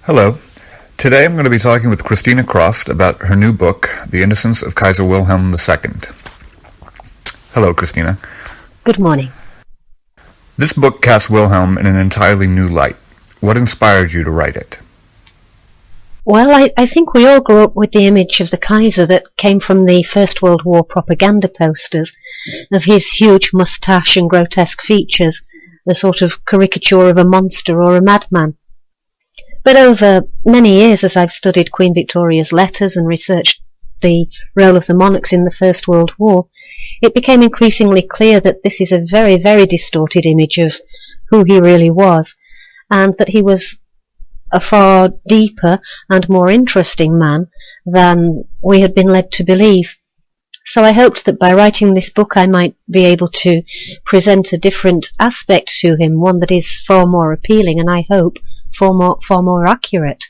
Hello. Today I'm going to be talking with Christina Croft about her new book, The Innocence of Kaiser Wilhelm II. Hello, Christina. Good morning. This book casts Wilhelm in an entirely new light. What inspired you to write it? Well, I think we all grew up with the image of the Kaiser that came from the First World War propaganda posters, of his huge moustache and grotesque features, the sort of caricature of a monster or a madman. But over many years, as I've studied Queen Victoria's letters and researched the role of the monarchs in the First World War, it became increasingly clear that this is a very, very distorted image of who he really was, and that he was a far deeper and more interesting man than we had been led to believe. So I hoped that by writing this book I might be able to present a different aspect to him, one that is far more appealing and I hope far more accurate.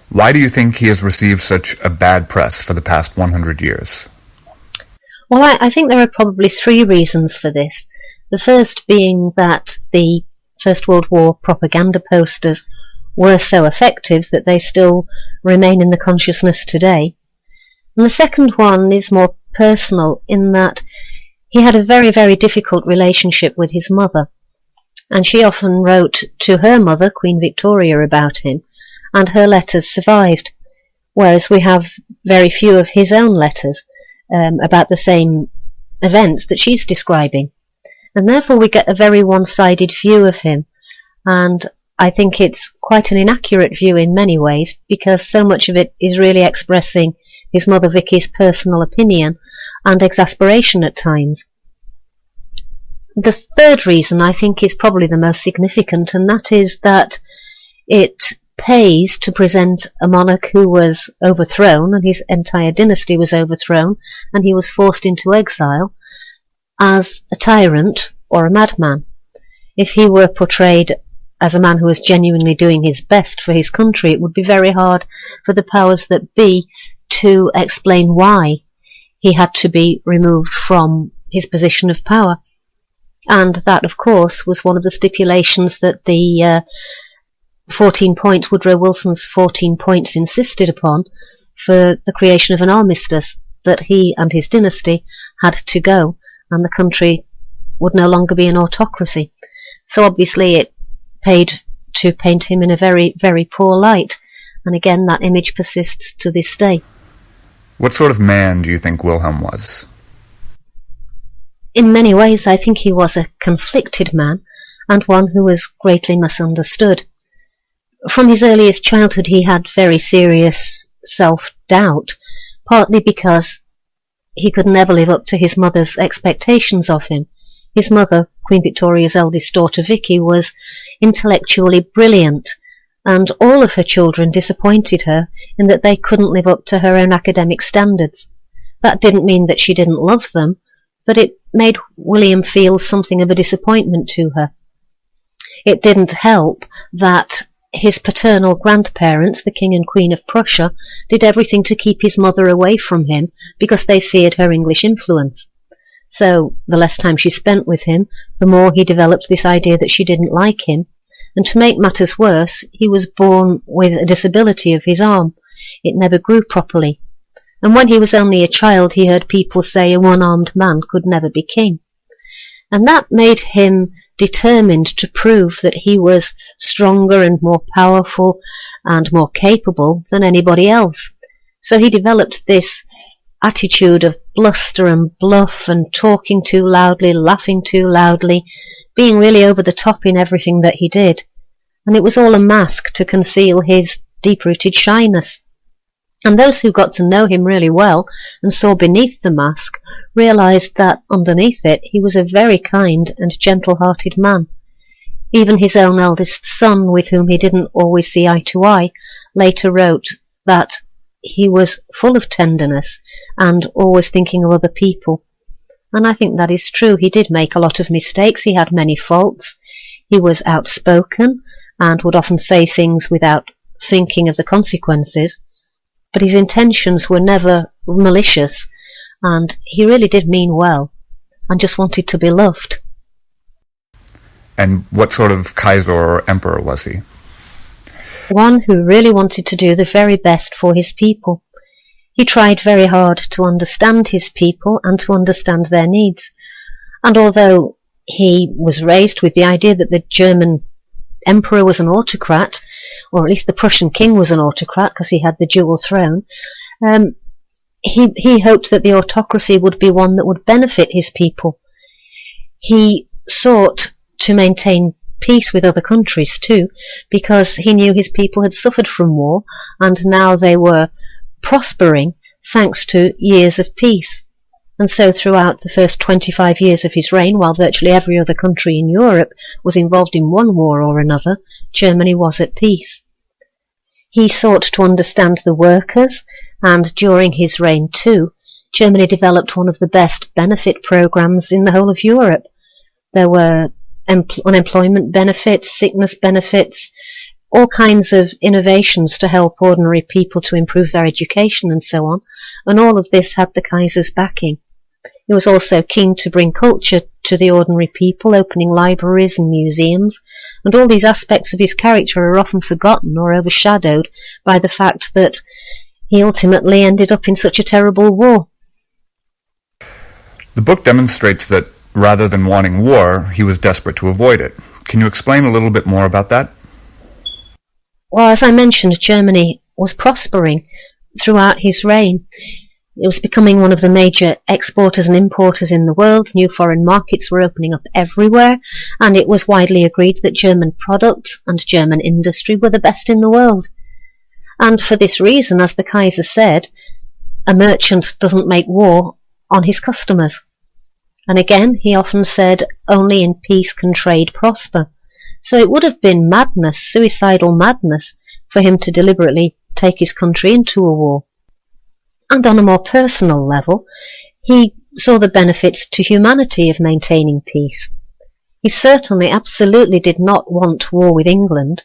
Why do you think he has received such a bad press for the past 100 years? Well, I think there are probably three reasons for this. The first being that the First World War propaganda posters were so effective that they still remain in the consciousness today. And the second one is more personal in that he had a very, very difficult relationship with his mother. And she often wrote to her mother, Queen Victoria, about him, and her letters survived, whereas we have very few of his own letters about the same events that she's describing. And therefore we get a very one-sided view of him, and I think it's quite an inaccurate view in many ways, because so much of it is really expressing his mother Vicky's personal opinion and exasperation at times. The third reason I think is probably the most significant, and that is that it pays to present a monarch who was overthrown, and his entire dynasty was overthrown, and he was forced into exile, as a tyrant or a madman. If he were portrayed as a man who was genuinely doing his best for his country, it would be very hard for the powers that be to explain why he had to be removed from his position of power. And that, of course, was one of the stipulations that the 14-point Woodrow Wilson's 14 points insisted upon for the creation of an armistice, that he and his dynasty had to go, and the country would no longer be an autocracy. So obviously it paid to paint him in a very, very poor light, and again that image persists to this day. What sort of man do you think Wilhelm was? In many ways I think he was a conflicted man, and one who was greatly misunderstood. From his earliest childhood he had very serious self-doubt, partly because he could never live up to his mother's expectations of him. His mother, Queen Victoria's eldest daughter Vicky, was intellectually brilliant, and all of her children disappointed her in that they couldn't live up to her own academic standards. That didn't mean that she didn't love them, but it made William feel something of a disappointment to her. It didn't help that his paternal grandparents, the King and Queen of Prussia, did everything to keep his mother away from him because they feared her English influence. So the less time she spent with him, the more he developed this idea that she didn't like him, and to make matters worse, he was born with a disability of his arm. It never grew properly. And when he was only a child, he heard people say a one-armed man could never be king. And that made him determined to prove that he was stronger and more powerful and more capable than anybody else. So he developed this attitude of bluster and bluff and talking too loudly, laughing too loudly, being really over the top in everything that he did. And it was all a mask to conceal his deep-rooted shyness. And those who got to know him really well and saw beneath the mask realized that underneath it he was a very kind and gentle-hearted man. Even his own eldest son, with whom he didn't always see eye to eye, later wrote that he was full of tenderness and always thinking of other people. And I think that is true. He did make a lot of mistakes. He had many faults. He was outspoken and would often say things without thinking of the consequences. But his intentions were never malicious, and he really did mean well, and just wanted to be loved. And what sort of Kaiser or emperor was he? one who really wanted to do the very best for his people. He tried very hard to understand his people and to understand their needs. And although he was raised with the idea that the German emperor was an autocrat, or at least the Prussian king was an autocrat because he had the dual throne, he hoped that the autocracy would be one that would benefit his people. He sought to maintain peace with other countries too, because he knew his people had suffered from war and now they were prospering thanks to years of peace. And so throughout the first 25 years of his reign, while virtually every other country in Europe was involved in one war or another, Germany was at peace. He sought to understand the workers, and during his reign too, Germany developed one of the best benefit programs in the whole of Europe. There were unemployment benefits, sickness benefits, all kinds of innovations to help ordinary people to improve their education and so on, and all of this had the Kaiser's backing. He was also keen to bring culture to the ordinary people, opening libraries and museums, and all these aspects of his character are often forgotten or overshadowed by the fact that he ultimately ended up in such a terrible war. The book demonstrates that rather than wanting war, he was desperate to avoid it. Can you explain a little bit more about that? Well, as I mentioned, Germany was prospering throughout his reign. It was becoming one of the major exporters and importers in the world. New foreign markets were opening up everywhere, and it was widely agreed that German products and German industry were the best in the world. And for this reason, as the Kaiser said, a merchant doesn't make war on his customers. And again, he often said, only in peace can trade prosper. So it would have been madness, suicidal madness, for him to deliberately take his country into a war. And on a more personal level, he saw the benefits to humanity of maintaining peace. He certainly absolutely did not want war with England.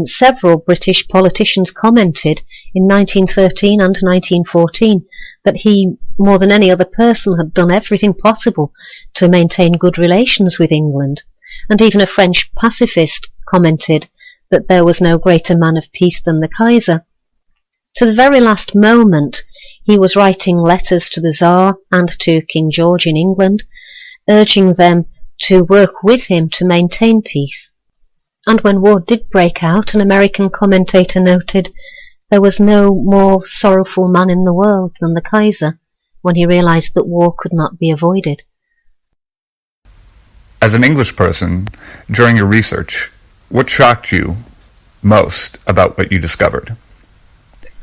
Several British politicians commented in 1913 and 1914 that he, more than any other person, had done everything possible to maintain good relations with England. And even a French pacifist commented that there was no greater man of peace than the Kaiser. To the very last moment, he was writing letters to the Tsar and to King George in England, urging them to work with him to maintain peace. And when war did break out, an American commentator noted, there was no more sorrowful man in the world than the Kaiser when he realized that war could not be avoided. As an English person, during your research, what shocked you most about what you discovered?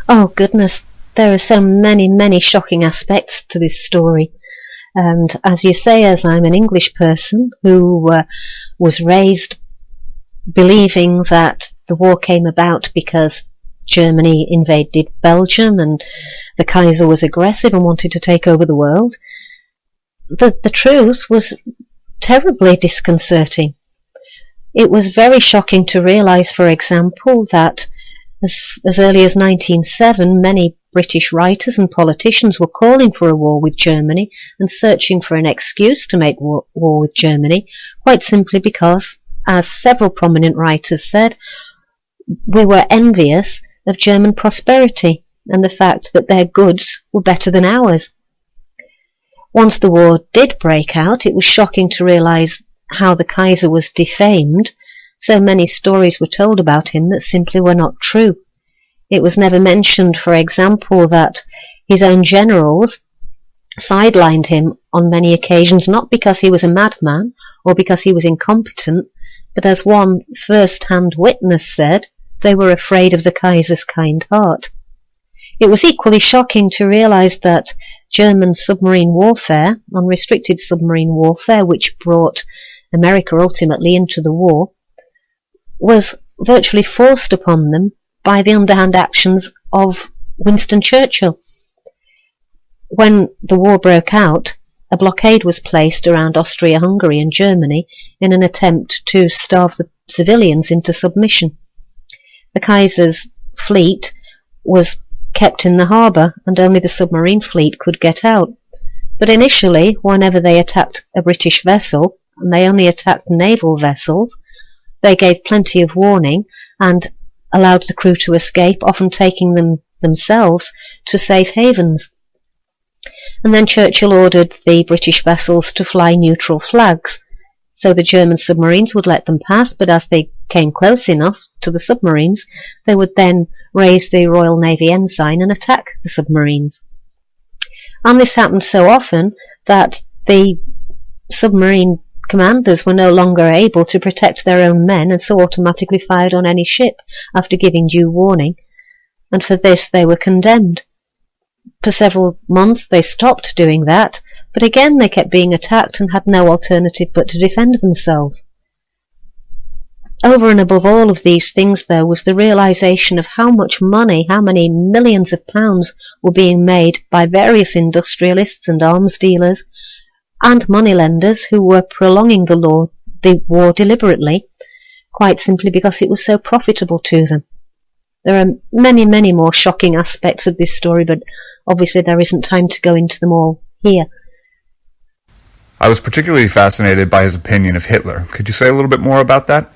Oh goodness, there are so many shocking aspects to this story. And as you say, as I'm an English person who was raised believing that the war came about because Germany invaded Belgium and the Kaiser was aggressive and wanted to take over the world, the truth was terribly disconcerting. It was very shocking to realize, for example, that as early as 1907, many British writers and politicians were calling for a war with Germany and searching for an excuse to make war with Germany, quite simply because, as several prominent writers said, we were envious of German prosperity and the fact that their goods were better than ours. Once the war did break out, it was shocking to realize how the Kaiser was defamed. So many stories were told about him that simply were not true. It was never mentioned, for example, that his own generals sidelined him on many occasions, not because he was a madman or because he was incompetent, but as one first-hand witness said, they were afraid of the Kaiser's kind heart. It was equally shocking to realize that German submarine warfare, unrestricted submarine warfare, which brought America ultimately into the war, was virtually forced upon them by the underhand actions of Winston Churchill. When the war broke out, a blockade was placed around Austria-Hungary and Germany in an attempt to starve the civilians into submission. The Kaiser's fleet was kept in the harbour and only the submarine fleet could get out. But initially, whenever they attacked a British vessel, and they only attacked naval vessels, they gave plenty of warning, and allowed the crew to escape, often taking them themselves to safe havens. And then Churchill ordered the British vessels to fly neutral flags, so the German submarines would let them pass, but as they came close enough to the submarines, they would then raise the Royal Navy ensign and attack the submarines. And this happened so often that the submarine commanders were no longer able to protect their own men, and so automatically fired on any ship after giving due warning, and for this they were condemned. For several months they stopped doing that, but again they kept being attacked and had no alternative but to defend themselves. Over and above all of these things, though, was the realization of how much money, how many millions of pounds were being made by various industrialists and arms dealers and moneylenders who were prolonging the war deliberately, quite simply because it was so profitable to them. There are many, many more shocking aspects of this story, but obviously there isn't time to go into them all here. I was particularly fascinated by his opinion of Hitler. Could you say a little bit more about that?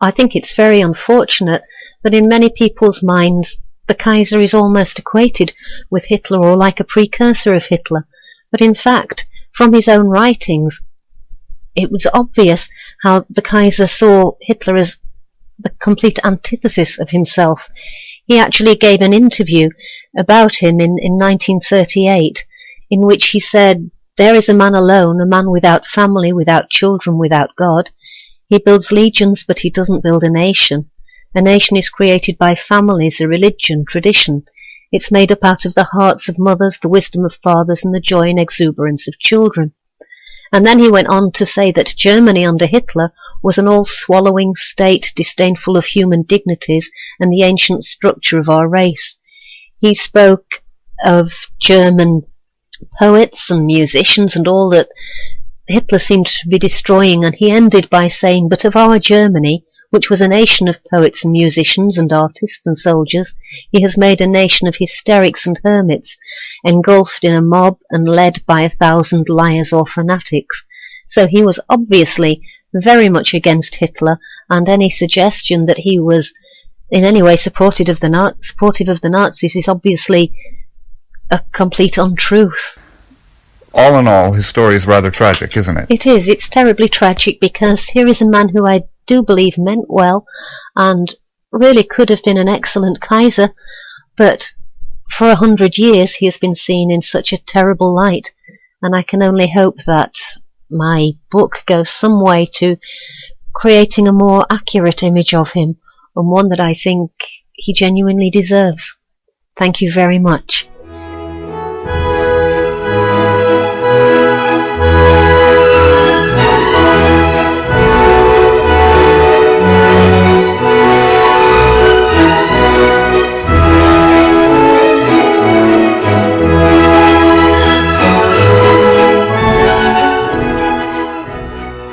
I think it's very unfortunate that in many people's minds the Kaiser is almost equated with Hitler or like a precursor of Hitler. But in fact, from his own writings, it was obvious how the Kaiser saw Hitler as the complete antithesis of himself. He actually gave an interview about him in 1938, in which he said, "There is a man alone, a man without family, without children, without God. He builds legions, but he doesn't build a nation. A nation is created by families, a religion, tradition. It's made up out of the hearts of mothers, the wisdom of fathers, and the joy and exuberance of children." And then he went on to say that Germany under Hitler was an all-swallowing state, disdainful of human dignities and the ancient structure of our race. He spoke of German poets and musicians and all that Hitler seemed to be destroying, and he ended by saying, "But of our Germany, which was a nation of poets and musicians and artists and soldiers, he has made a nation of hysterics and hermits, engulfed in a mob and led by 1,000 liars or fanatics." So he was obviously very much against Hitler, and any suggestion that he was in any way supportive of the Nazis is obviously a complete untruth. All in all, his story is rather tragic, isn't it? It is. It's terribly tragic, because here is a man who I do believe meant well and really could have been an excellent Kaiser, but for 100 years he has been seen in such a terrible light, and I can only hope that my book goes some way to creating a more accurate image of him, and one that I think he genuinely deserves. Thank you very much.